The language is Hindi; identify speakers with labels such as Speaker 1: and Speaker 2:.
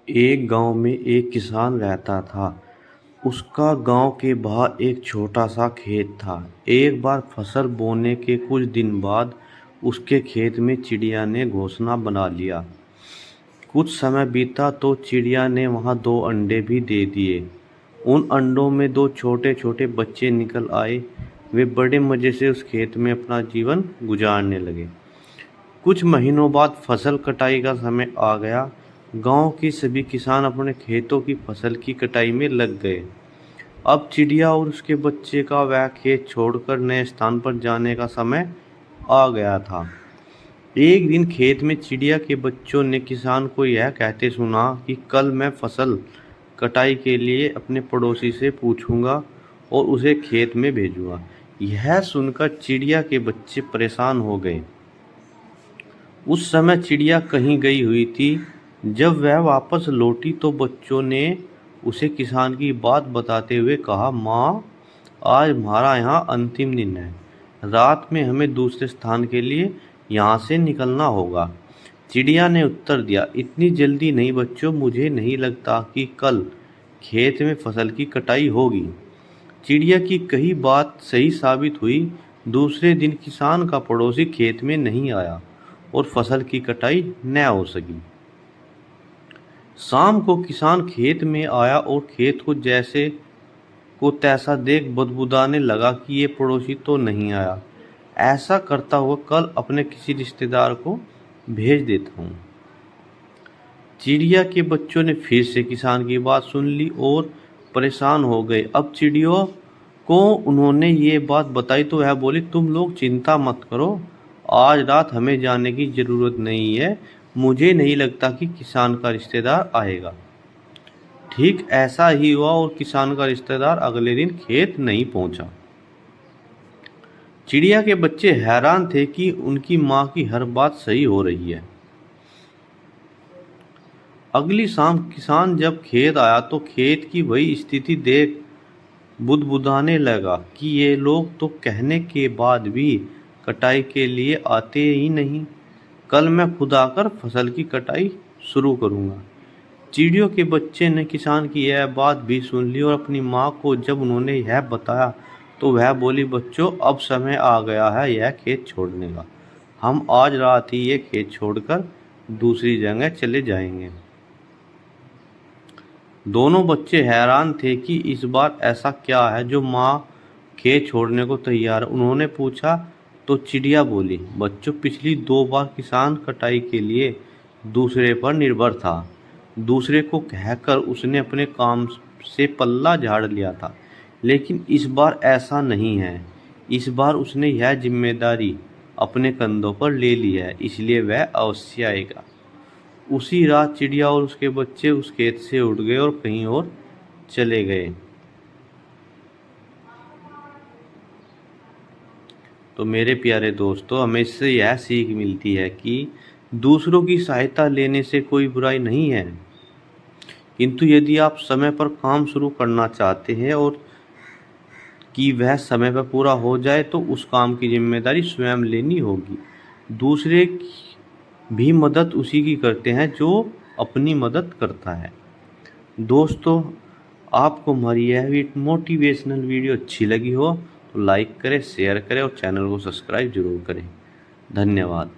Speaker 1: एक गांव में एक किसान रहता था। उसका गांव के बाहर एक छोटा सा खेत था। एक बार फसल बोने के कुछ दिन बाद उसके खेत में चिड़िया ने घोंसला बना लिया। कुछ समय बीता तो चिड़िया ने वहां 2 अंडे भी दे दिए। उन अंडों में 2 छोटे छोटे बच्चे निकल आए। वे बड़े मजे से उस खेत में अपना जीवन गुजारने लगे। कुछ महीनों बाद फसल कटाई का समय आ गया। गांव के सभी किसान अपने खेतों की फसल की कटाई में लग गए। अब चिड़िया और उसके बच्चे का वह खेत छोड़कर नए स्थान पर जाने का समय आ गया था। एक दिन खेत में चिड़िया के बच्चों ने किसान को यह कहते सुना कि कल मैं फसल कटाई के लिए अपने पड़ोसी से पूछूंगा और उसे खेत में भेजूंगा। यह सुनकर चिड़िया के बच्चे परेशान हो गए। उस समय चिड़िया कहीं गई हुई थी। जब वह वापस लौटी तो बच्चों ने उसे किसान की बात बताते हुए कहा, माँ, आज हमारा यहाँ अंतिम दिन है। रात में हमें दूसरे स्थान के लिए यहाँ से निकलना होगा। चिड़िया ने उत्तर दिया, इतनी जल्दी नहीं बच्चों, मुझे नहीं लगता कि कल खेत में फसल की कटाई होगी। चिड़िया की कही बात सही साबित हुई। दूसरे दिन किसान का पड़ोसी खेत में नहीं आया और फसल की कटाई न हो सकी। शाम को किसान खेत में आया और खेत को जैसे को तैसा देख बदबूदाने लगा कि ये पड़ोसी तो नहीं आया। ऐसा करता हुआ कल अपने किसी रिश्तेदार को भेज देता हूँ। चिड़िया के बच्चों ने फिर से किसान की बात सुन ली और परेशान हो गए। अब चिड़ियों को उन्होंने ये बात बताई तो वह बोली, तुम लोग चिंता मत करो, आज रात हमें जाने की जरूरत नहीं है। मुझे नहीं लगता कि किसान का रिश्तेदार आएगा। ठीक ऐसा ही हुआ और किसान का रिश्तेदार अगले दिन खेत नहीं पहुंचा। चिड़िया के बच्चे हैरान थे कि उनकी माँ की हर बात सही हो रही है। अगली शाम किसान जब खेत आया तो खेत की वही स्थिति देख बुदबुदाने लगा कि ये लोग तो कहने के बाद भी कटाई के लिए आते ही नहीं। कल मैं खुद आकर फसल की कटाई शुरू करूंगा। चिड़ियों के बच्चे ने किसान की यह बात भी सुन ली और अपनी माँ को जब उन्होंने यह बताया तो वह बोली, बच्चों, अब समय आ गया है यह खेत छोड़ने का। हम आज रात ही ये खेत छोड़कर दूसरी जगह चले जाएंगे। दोनों बच्चे हैरान थे कि इस बार ऐसा क्या है जो माँ खेत छोड़ने को तैयार है। उन्होंने पूछा तो चिड़िया बोली, बच्चों, पिछली 2 बार किसान कटाई के लिए दूसरे पर निर्भर था। दूसरे को कहकर उसने अपने काम से पल्ला झाड़ लिया था, लेकिन इस बार ऐसा नहीं है। इस बार उसने यह जिम्मेदारी अपने कंधों पर ले ली है, इसलिए वह अवश्य आएगा। उसी रात चिड़िया और उसके बच्चे उस खेत से उड़ गए और कहीं और चले गए। तो मेरे प्यारे दोस्तों, हमें इससे यह सीख मिलती है कि दूसरों की सहायता लेने से कोई बुराई नहीं है, किंतु यदि आप समय पर काम शुरू करना चाहते हैं और कि वह समय पर पूरा हो जाए तो उस काम की जिम्मेदारी स्वयं लेनी होगी। दूसरे की भी मदद उसी की करते हैं जो अपनी मदद करता है। दोस्तों, आपको हमारी यह मोटिवेशनल वीडियो अच्छी लगी हो तो लाइक करें, शेयर करें और चैनल को सब्सक्राइब जरूर करें। धन्यवाद।